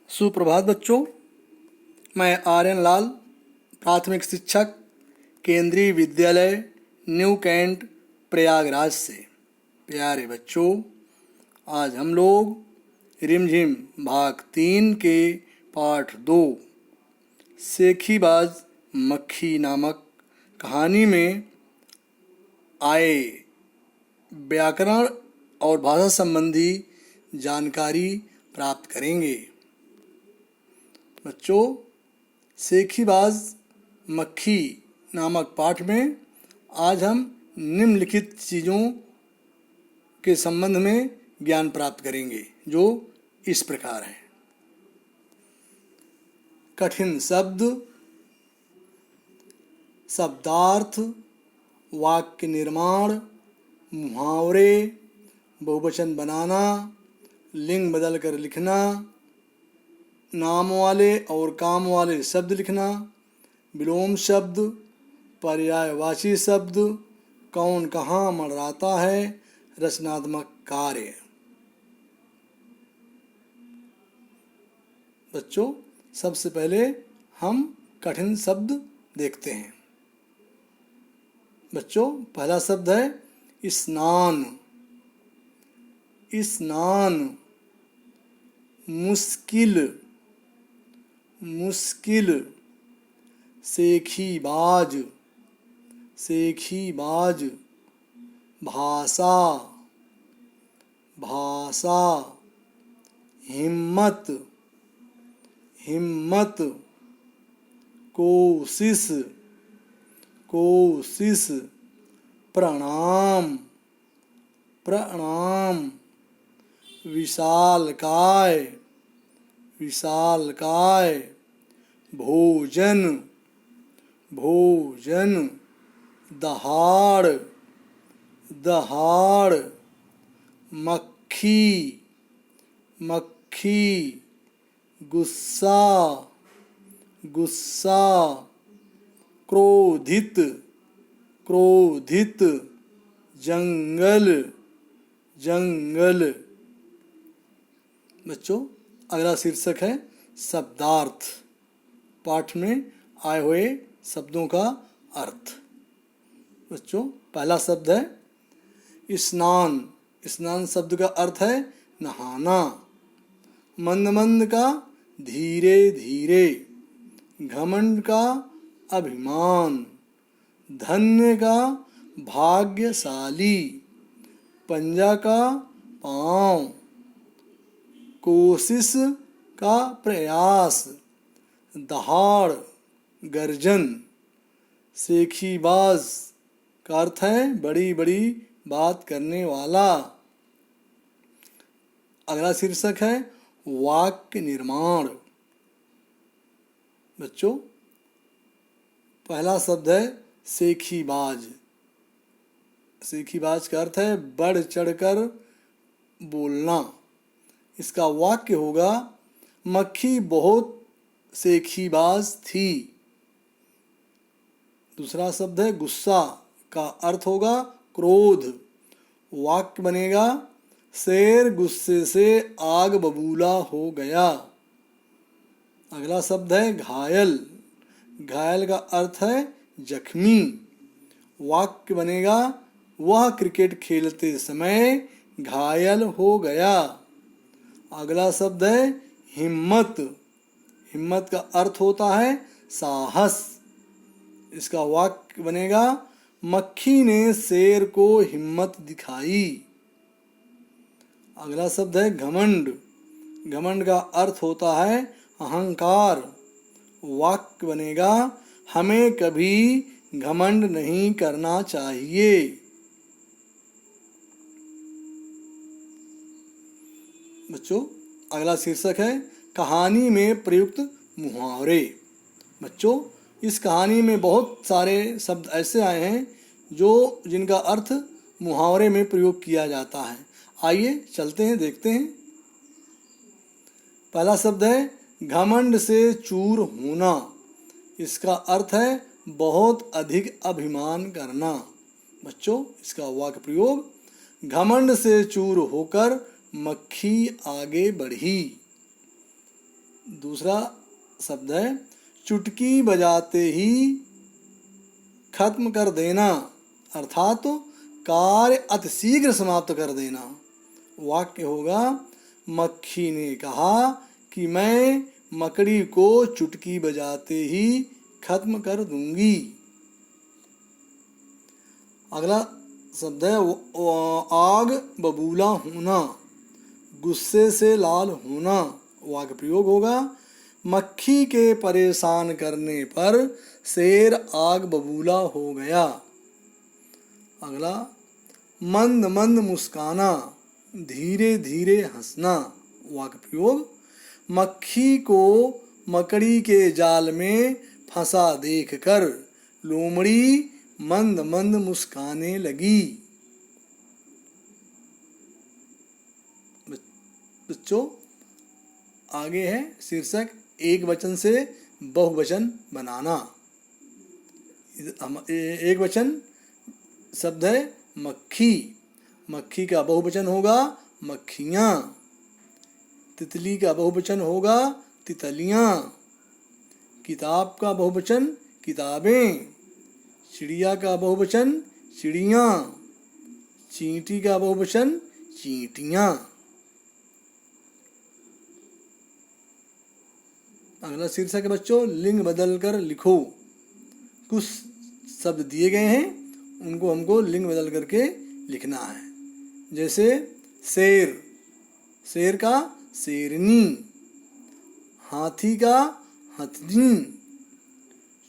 सुप्रभात बच्चों, मैं आर्यन लाल, प्राथमिक शिक्षक, केंद्रीय विद्यालय न्यू कैंट, प्रयागराज से। प्यारे बच्चों, आज हम लोग रिमझिम भाग 3 के पाठ 2 सेखीबाज मक्खी नामक कहानी में आए व्याकरण और भाषा संबंधी जानकारी प्राप्त करेंगे। बच्चों, सेखीबाज मक्खी नामक पाठ में आज हम निम्नलिखित चीज़ों के संबंध में ज्ञान प्राप्त करेंगे, जो इस प्रकार हैं। कठिन शब्द, शब्दार्थ, वाक्य निर्माण, मुहावरे, बहुवचन बनाना, लिंग बदलकर लिखना, नाम वाले और काम वाले शब्द लिखना, विलोम शब्द, पर्यायवाची शब्द, कौन कहाँ मंडराता है, रचनात्मक कार्य। बच्चों, सबसे पहले हम कठिन शब्द देखते हैं। बच्चों, पहला शब्द है स्नान। स्नान, मुश्किल, मुश्किल, सेखीबाज, सेखीबाज, भाषा, भाषा, हिम्मत, हिम्मत, कोशिश, कोशिश, प्रणाम, प्रणाम, विशालकाय, विशालकाय, भोजन, भोजन, दहाड़, दहाड़, मक्खी, मक्खी, गुस्सा, गुस्सा, क्रोधित, क्रोधित, जंगल, जंगल। बच्चों, अगला शीर्षक है शब्दार्थ। पाठ में आए हुए शब्दों का अर्थ। बच्चों, पहला शब्द है स्नान। स्नान शब्द का अर्थ है नहाना। मंद मंद का धीरे धीरे, घमंड का अभिमान, धन्य का भाग्यशाली, पंजा का पाँव, कोशिश का प्रयास, दहाड़, गर्जन। सेखीबाज का अर्थ है बड़ी बड़ी बात करने वाला। अगला शीर्षक है वाक्य निर्माण। बच्चों, पहला शब्द है सेखीबाज। सेखीबाज का अर्थ है बढ़ चढ़कर बोलना। इसका वाक्य होगा मक्खी बहुत सेखीबाज थी। दूसरा शब्द है गुस्सा। का अर्थ होगा क्रोध। वाक्य बनेगा शेर गुस्से से आग बबूला हो गया। अगला शब्द है घायल। घायल का अर्थ है जख्मी। वाक्य बनेगा वह क्रिकेट खेलते समय घायल हो गया। अगला शब्द है हिम्मत। हिम्मत का अर्थ होता है साहस। इसका वाक्य बनेगा मक्खी ने शेर को हिम्मत दिखाई। अगला शब्द है घमंड। घमंड का अर्थ होता है अहंकार। वाक्य बनेगा हमें कभी घमंड नहीं करना चाहिए। बच्चों, अगला शीर्षक है कहानी में प्रयुक्त मुहावरे। बच्चों, इस कहानी में बहुत सारे शब्द ऐसे आए हैं जिनका अर्थ मुहावरे में प्रयोग किया जाता है। आइए चलते हैं, देखते हैं। पहला शब्द है घमंड से चूर होना। इसका अर्थ है बहुत अधिक अभिमान करना। बच्चों, इसका वाक्य प्रयोग घमंड से चूर होकर मक्खी आगे बढ़ी। दूसरा शब्द है चुटकी बजाते ही खत्म कर देना, अर्थात कार्य अतिशीघ्र समाप्त कर देना। वाक्य होगा मक्खी ने कहा कि मैं मकड़ी को चुटकी बजाते ही खत्म कर दूंगी। अगला शब्द है आग बबूला होना, गुस्से से लाल होना। वाक्य प्रयोग होगा मक्खी के परेशान करने पर शेर आग बबूला हो गया। अगला मंद मंद मुस्काना, धीरे धीरे हंसना। वाक्य प्रयोग मक्खी को मकड़ी के जाल में फंसा देखकर लोमड़ी मंद मंद मुस्काने लगी। बच्चों आगे है शीर्षक एक वचन से बहुवचन बनाना। एक वचन शब्द है मक्खी, मक्खी का बहुवचन होगा मक्खियाँ। तितली का बहुवचन होगा तितलियाँ। किताब का बहुवचन किताबें। चिड़िया का बहुवचन चिड़ियाँ। चींटी का बहुवचन चींटियाँ। अगला शीर्षक है बच्चों लिंग बदल कर लिखो। कुछ शब्द दिए गए हैं, उनको हमको लिंग बदल करके लिखना है। जैसे शेर, शेर का शेरनी। हाथी का हथनी।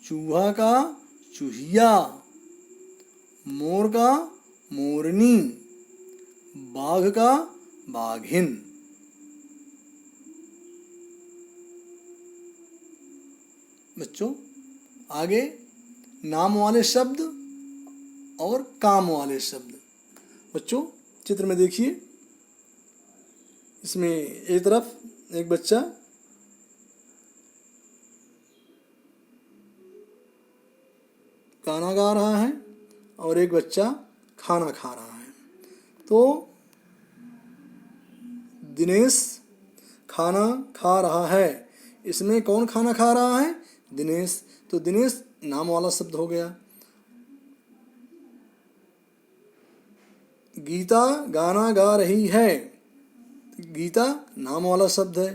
चूहा का चूहिया। मोर का मोरनी। बाघ का बाघिन। बच्चों आगे नाम वाले शब्द और काम वाले शब्द। बच्चों चित्र में देखिए, इसमें एक तरफ एक बच्चा गाना गा रहा है और एक बच्चा खाना खा रहा है। तो दिनेश खाना खा रहा है, इसमें कौन खाना खा रहा है? दिनेश। तो दिनेश नाम वाला शब्द हो गया। गीता गाना गा रही है, गीता नाम वाला शब्द है।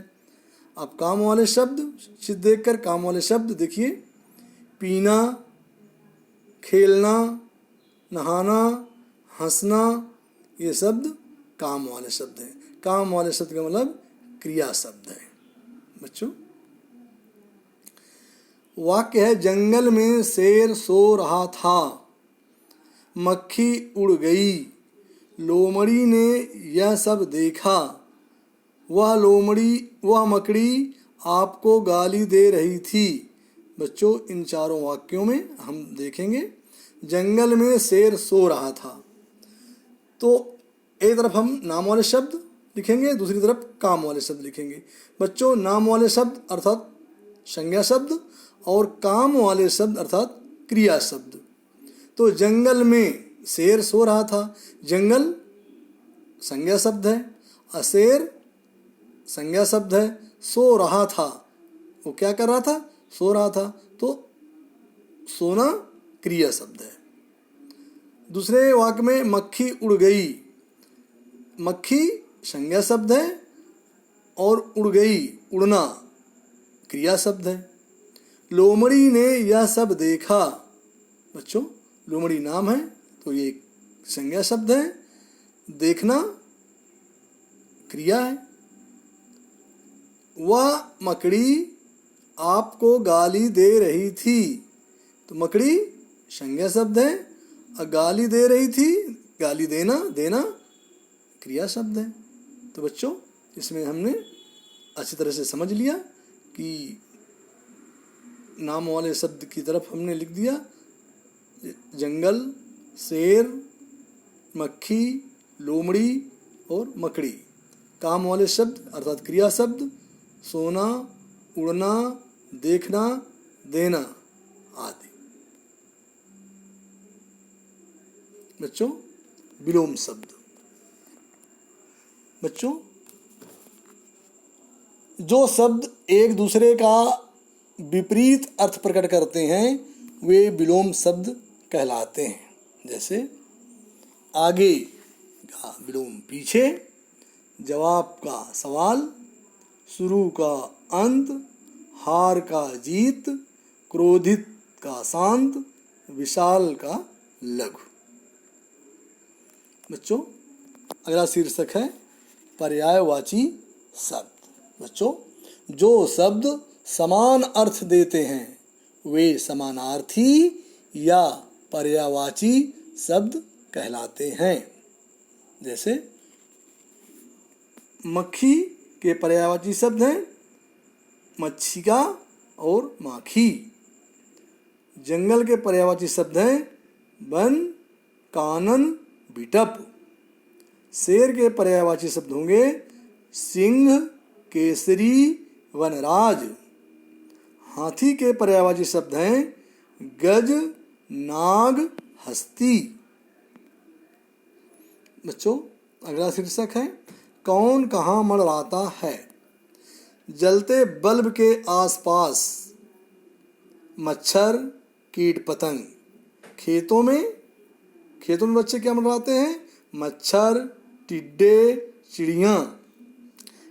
अब काम वाले शब्द चित्र देखकर काम वाले शब्द देखिए, पीना, खेलना, नहाना, हंसना, ये शब्द काम वाले शब्द हैं। काम वाले शब्द का मतलब क्रिया शब्द है। बच्चों वाक्य है जंगल में शेर सो रहा था, मक्खी उड़ गई, लोमड़ी ने यह सब देखा, वह मकड़ी आपको गाली दे रही थी। बच्चों इन चारों वाक्यों में हम देखेंगे जंगल में शेर सो रहा था। तो एक तरफ हम नाम वाले शब्द लिखेंगे, दूसरी तरफ काम वाले शब्द लिखेंगे। बच्चों नाम वाले शब्द अर्थात संज्ञा शब्द और काम वाले शब्द अर्थात क्रिया शब्द। तो जंगल में शेर सो रहा था, जंगल संज्ञा शब्द है, अशेर संज्ञा शब्द है, सो रहा था वो क्या कर रहा था? सो रहा था। तो सोना क्रिया शब्द है। दूसरे वाक्य में मक्खी उड़ गई, मक्खी संज्ञा शब्द है और उड़ गई उड़ना क्रिया शब्द है। लोमड़ी ने यह सब देखा, बच्चों लोमड़ी नाम है तो ये संज्ञा शब्द है, देखना क्रिया है। वह मकड़ी आपको गाली दे रही थी, तो मकड़ी संज्ञा शब्द है और गाली दे रही थी, गाली देना क्रिया शब्द है। तो बच्चों इसमें हमने अच्छी तरह से समझ लिया कि नाम वाले शब्द की तरफ हमने लिख दिया जंगल, शेर, मक्खी, लोमड़ी और मकड़ी। काम वाले शब्द अर्थात क्रिया शब्द सोना, उड़ना, देखना, देना आदि। बच्चों विलोम शब्द। बच्चों जो शब्द एक दूसरे का विपरीत अर्थ प्रकट करते हैं वे विलोम शब्द कहलाते हैं। जैसे आगे का विलोम पीछे, जवाब का सवाल, शुरू का अंत, हार का जीत, क्रोधित का शांत, विशाल का लघु। बच्चों अगला शीर्षक है पर्यायवाची शब्द। बच्चों जो शब्द समान अर्थ देते हैं वे समानार्थी या पर्यायवाची शब्द कहलाते हैं। जैसे मक्खी के पर्यायवाची शब्द हैं मच्छिका और माखी। जंगल के पर्यायवाची शब्द हैं वन, कानन, बिटप। शेर के पर्यायवाची शब्द होंगे सिंह, केसरी, वनराज। हाथी के पर्यायवाची शब्द हैं गज, नाग, हस्ती। बच्चों अगला शीर्षक है कौन कहाँ मंडराता है। जलते बल्ब के आसपास मच्छर, कीट पतंग। खेतों में बच्चे क्या मंडराते हैं, मच्छर, टिड्डे, चिड़ियाँ।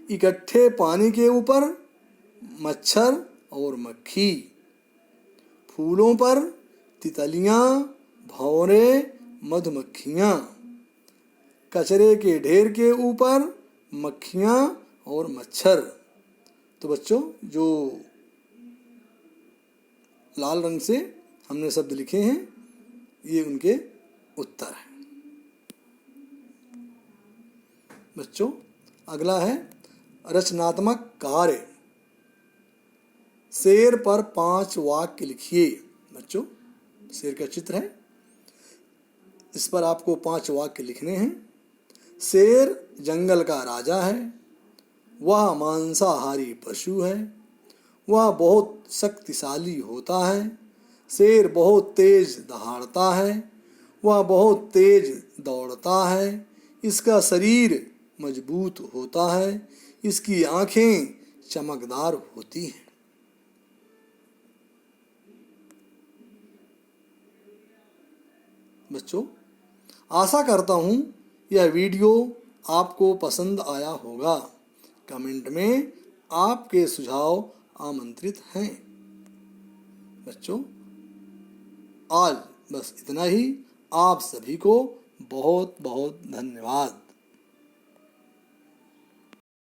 इकट्ठे पानी के ऊपर मच्छर और मक्खी। फूलों पर तितलियाँ, भंवरे, मधुमक्खियाँ। कचरे के ढेर के ऊपर मक्खियाँ और मच्छर। तो बच्चों जो लाल रंग से हमने शब्द लिखे हैं ये उनके उत्तर हैं। बच्चों अगला है रचनात्मक कार्य। शेर पर 5 वाक्य लिखिए। बच्चों शेर का चित्र है, इस पर आपको 5 वाक्य लिखने हैं। शेर जंगल का राजा है, वह मांसाहारी पशु है, वह बहुत शक्तिशाली होता है। शेर बहुत तेज दहाड़ता है, वह बहुत तेज दौड़ता है। इसका शरीर मजबूत होता है, इसकी आंखें चमकदार होती हैं। बच्चों आशा करता हूँ यह वीडियो आपको पसंद आया होगा। कमेंट में आपके सुझाव आमंत्रित हैं। बच्चों आज बस इतना ही। आप सभी को बहुत बहुत धन्यवाद।